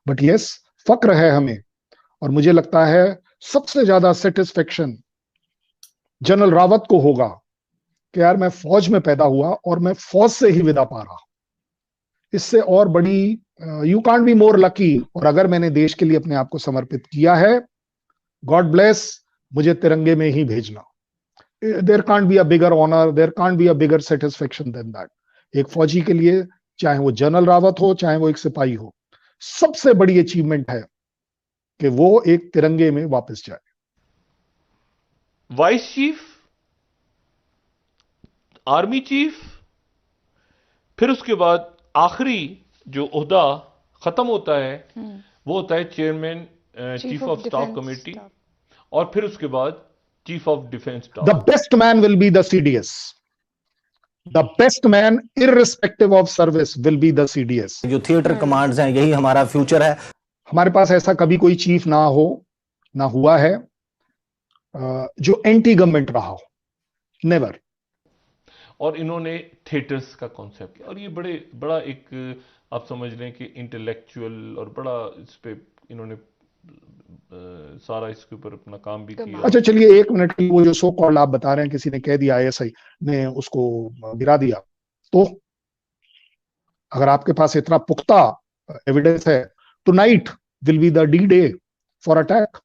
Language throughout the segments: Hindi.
बट यस, फक्र है हमें, और मुझे लगता है सबसे ज्यादा सेटिस्फेक्शन जनरल रावत को होगा कि यार मैं फौज में पैदा हुआ और मैं फौज से ही विदा पा रहा। इससे और बड़ी you can't be more lucky. और अगर मैंने देश के लिए अपने आप को समर्पित किया है, गॉड ब्लेस, मुझे तिरंगे में ही भेजना। There can't be a bigger honour, there can't be a bigger satisfaction than that. एक फौजी के लिए, चाहे वो जनरल रावत हो, चाहे वो एक सिपाही हो, सबसे बड़ी अचीवमेंट है कि वो एक तिरंगे में वापस जाए। वाइस चीफ, आर्मी चीफ, फिर उसके बाद आखिरी जो ओहदा खत्म होता है वो होता है chairman chief of staff committee, और फिर उसके बाद chief of defence staff. The best man will be the CDS. The best man irrespective of service will be the CDS. जो थिएटर कमांड्स हैं, यही हमारा फ्यूचर है। हमारे पास ऐसा कभी कोई चीफ ना हो, ना हुआ है जो एंटी गवर्नमेंट रहा हो, नेवर। और इन्होंने थिएटर्स का कॉन्सेप्ट किया, और ये बड़ा एक आप समझ लें कि इंटेलेक्चुअल और बड़ा इस पे इन्होंने सारा इसके ऊपर अपना काम भी किया। अच्छा चलिए, एक मिनट की, वो जो सो कॉल्ड आप बता रहे हैं किसी ने कह दिया, आईएसआई ने उसको गिरा दिया, तो अगर आपके पास इतना पुख्ता एविडेंस है, tonight will be the D day for attack.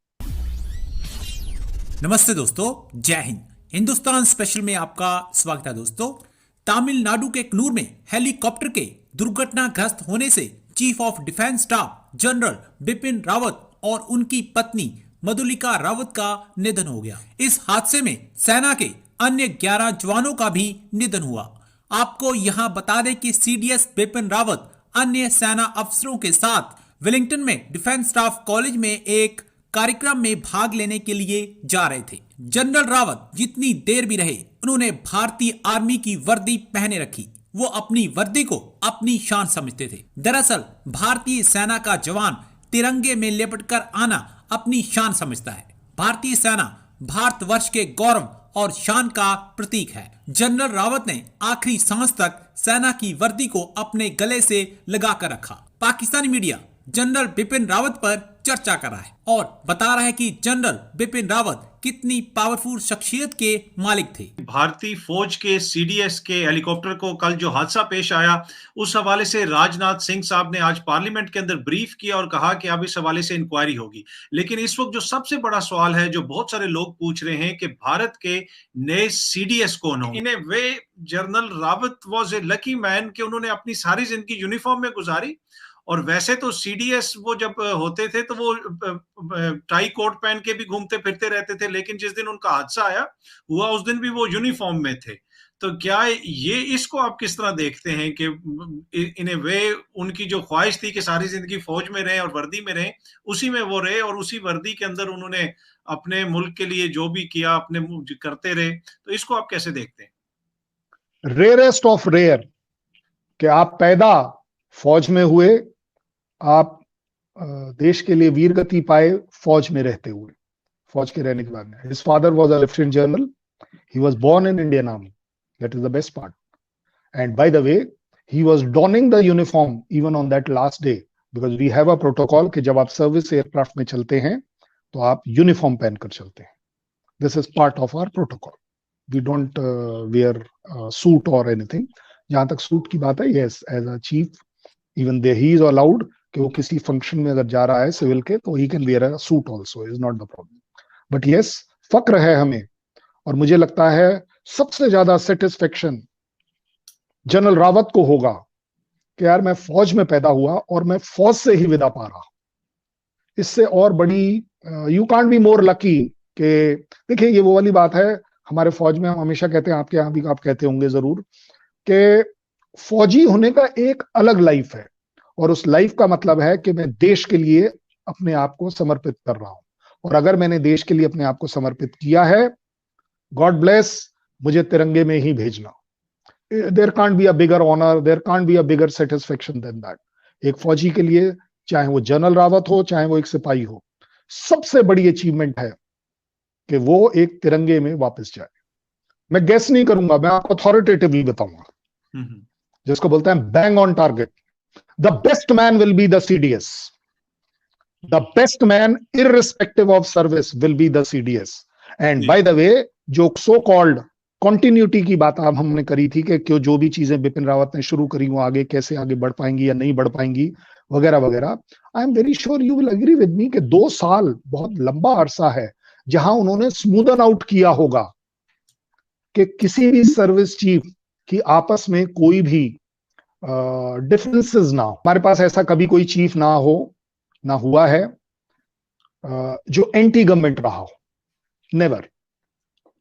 नमस्ते दोस्तों, जय हिंद। हिंदुस्तान स्पेशल में आपका स्वागत है दोस्तों। तमिलनाडु के कन्नूर में हेलीकॉप्टर के दुर्घटनाग्रस्त होने से chief of defence staff general Bipin Rawat और उनकी पत्नी मधुलिका रावत का निधन हो गया। इस हादसे में सेना के अन्य 11 जवानों का भी निधन हुआ। आपको यहां बता दें कि सीडीएस बिपिन रावत अन्य सेना अफसरों के साथ वेलिंगटन में डिफेंस स्टाफ कॉलेज में एक कार्यक्रम में भाग लेने के लिए जा रहे थे। जनरल रावत जितनी देर भी रहे, उन्होंने भारतीय आर्मी की वर्दी पहने रखी। वो अपनी वर्दी को अपनी शान समझते थे। दरअसल भारतीय सेना का जवान तिरंगे में लिपटकर आना अपनी शान समझता है। भारतीय सेना भारतवर्ष के गौरव और शान का प्रतीक है। जनरल रावत ने आखिरी सांस तक सेना की वर्दी को अपने गले से लगाकर रखा। पाकिस्तानी मीडिया जनरल बिपिन रावत पर चर्चा कर रहा है और बता रहा है कि जनरल बिपिन रावत कितनी पावरफुल शख्सियत के मालिक थे। भारतीय फौज के सीडीएस के हेलीकॉप्टर को कल जो हादसा पेश आया, उस हवाले से राजनाथ सिंह साहब ने आज पार्लियामेंट के अंदर ब्रीफ किया और कहा कि अब इस हवाले से इंक्वायरी होगी। लेकिन इस वक्त जो सबसे बड़ा सवाल है, जो बहुत सारे लोग पूछ रहे हैं कि भारत के नए सीडीएस कौन होंगे। इन्हें वे general Rawat was a lucky man कि उन्होंने अपनी सारी जिंदगी यूनिफॉर्म में गुजारी। और वैसे तो सीडीएस वो जब होते थे तो वो टाई कोट पहन के भी घूमते फिरते रहते थे, लेकिन जिस दिन उनका हादसा हुआ उस दिन भी वो यूनिफॉर्म में थे। तो क्या ये, इसको आप किस तरह देखते हैं कि इन्हें वे, उनकी जो ख्वाहिश थी कि सारी जिंदगी फौज में रहे और वर्दी में रहे, उसी में वो रहे और उसी वर्दी के अंदर उन्होंने अपने मुल्क के लिए जो भी किया अपने करते रहे, तो इसको आप कैसे देखते हैं? रेयरेस्ट ऑफ रेयर कि आप पैदा फौज में हुए, आप देश के लिए वीर गति पाए फौज में रहते हुए, फौज के रहने के बाद में। His father was a lieutenant general, he was born in Indian army, that is the best part. And by the way, he was donning the uniform even on that last day, because we have a protocol कि जब आप सर्विस एयरक्राफ्ट में चलते हैं तो आप यूनिफॉर्म पहनकर चलते हैं। This is part of our protocol. We don't wear suit और एनीथिंग। जहां तक सूट की बात है, yes, as a chief even there he is allowed कि वो किसी फंक्शन में अगर जा रहा है सिविल के, तो he can wear a suit also, is not the problem. But yes, फक्र है हमें, और मुझे लगता है सबसे ज्यादा सेटिस्फेक्शन जनरल रावत को होगा कि यार मैं फौज में पैदा हुआ और मैं फौज से ही विदा पा रहा। इससे और बड़ी you can't be more lucky कि, देखिए ये वो वाली बात है, हमारे फौज में हम हमेशा कहते हैं, आपके यहाँ भी आप कहते होंगे जरूर, कि फौजी होने का एक अलग लाइफ है, और उस लाइफ का मतलब है कि मैं देश के लिए अपने आप को समर्पित कर रहा हूं। और अगर मैंने देश के लिए अपने आप को समर्पित किया है, गॉड ब्लेस, मुझे तिरंगे में ही भेजना। There can't be a bigger honour, there can't be a bigger satisfaction than that. एक फौजी के लिए, चाहे वो जनरल रावत हो, चाहे वो एक सिपाही हो, सबसे बड़ी अचीवमेंट है कि वो एक तिरंगे में वापस जाए। मैं गेस नहीं करूंगा, मैं आपको अथॉरिटेटिवली बताऊंगा, जिसको बोलते हैं bang on target. The best man will be the CDS. The best man irrespective of service will be the CDS. And by the वे, जो सो कॉल्ड कॉन्टिन्यूटी की बात अब हमने करी थी कि क्यों जो भी चीजें बिपिन रावत ने शुरू करी वो आगे कैसे आगे बढ़ पाएंगी या नहीं बढ़ पाएंगी वगैरह वगैरह, I am very sure you will agree with me कि 2 साल बहुत लंबा अरसा है जहां उन्होंने स्मूदन आउट किया होगा कि किसी भी सर्विस चीफ की आपस में कोई भी डिफरेंसेस ना हो. हमारे पास ऐसा कभी कोई चीफ ना हो, ना हुआ है जो एंटी गवर्नमेंट रहा हो. Never.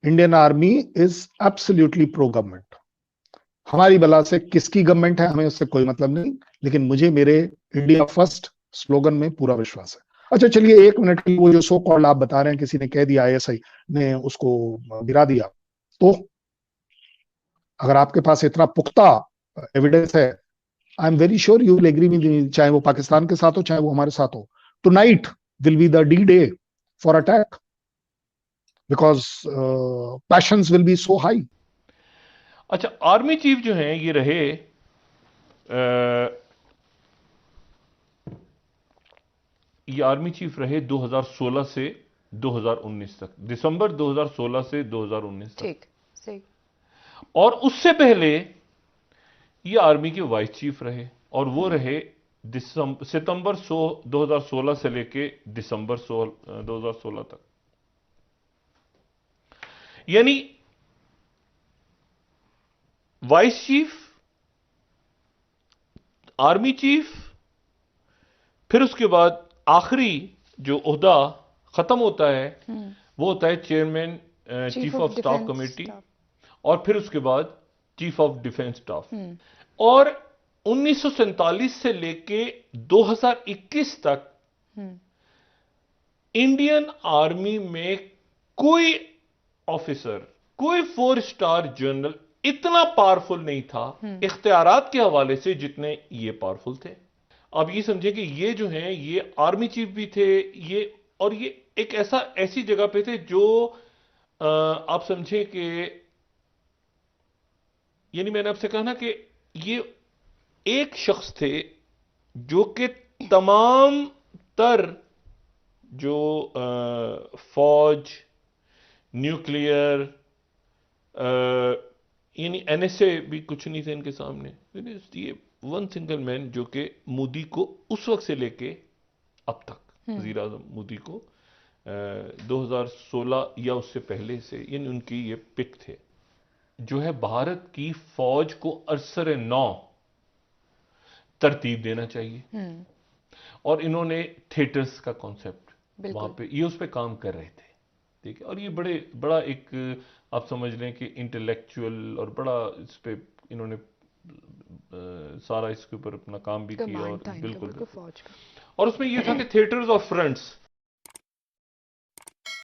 Indian army is absolutely pro government. हमारी बला से किसकी गवर्नमेंट है हमें उससे कोई मतलब नहीं, लेकिन मुझे मेरे इंडिया फर्स्ट स्लोगन में पूरा विश्वास है. अच्छा चलिए 1 मिनट की वो जो सो कॉल्ड आप बता रहे हैं किसी ने कह दिया आईएसआई ने उसको गिरा दिया, तो अगर आपके पास इतना पुख्ता एविडेंस है, I am very sure you will agree with, चाहे वो पाकिस्तान के साथ हो चाहे वो हमारे साथ हो, tonight will be the D day for attack because patience will be so high. अच्छा, आर्मी चीफ जो हैं ये रहे ये आर्मी चीफ रहे 2016 से 2019 तक, दिसंबर 2016 से 2019 तक. ठीक, सही. और उससे पहले ये आर्मी के वाइस चीफ रहे और वो रहे सितंबर 2016 से लेके दिसंबर 2016 तक. यानी वाइस चीफ, आर्मी चीफ, फिर उसके बाद आखिरी जो ओहदा खत्म होता है वो होता है chairman chief of staff committee, और फिर उसके बाद चीफ ऑफ डिफेंस स्टाफ. और 1947 से लेके 2021 तक इंडियन आर्मी में कोई ऑफिसर, कोई 4 स्टार जनरल इतना पावरफुल नहीं था इख्तियारात के हवाले से जितने ये पावरफुल थे. अब ये समझे कि ये जो हैं ये आर्मी चीफ भी थे ये, और ये एक ऐसी जगह पे थे जो आप समझे कि, यानी मैंने आपसे कहा ना कि ये एक शख्स थे जो कि तमाम तर जो फौज, न्यूक्लियर, यानी एनएसए भी कुछ नहीं थे इनके सामने. ये वन सिंगल मैन जो कि मोदी को उस वक्त से लेके अब तक, वजीर आजम मोदी को 2016 या उससे पहले से, यानी उनकी ये पिक थे, जो है भारत की फौज को अरसर नौ तरतीब देना चाहिए. और इन्होंने थिएटर्स का कॉन्सेप्ट वहां पे ये उस पे काम कर रहे थे. ठीक है. और ये बड़ा एक आप समझ लें कि इंटेलेक्चुअल और बड़ा इस पे इन्होंने सारा इसके ऊपर अपना काम भी किया. और बिल्कुल. और उसमें ये था कि थिएटर्स और फ्रंट्स,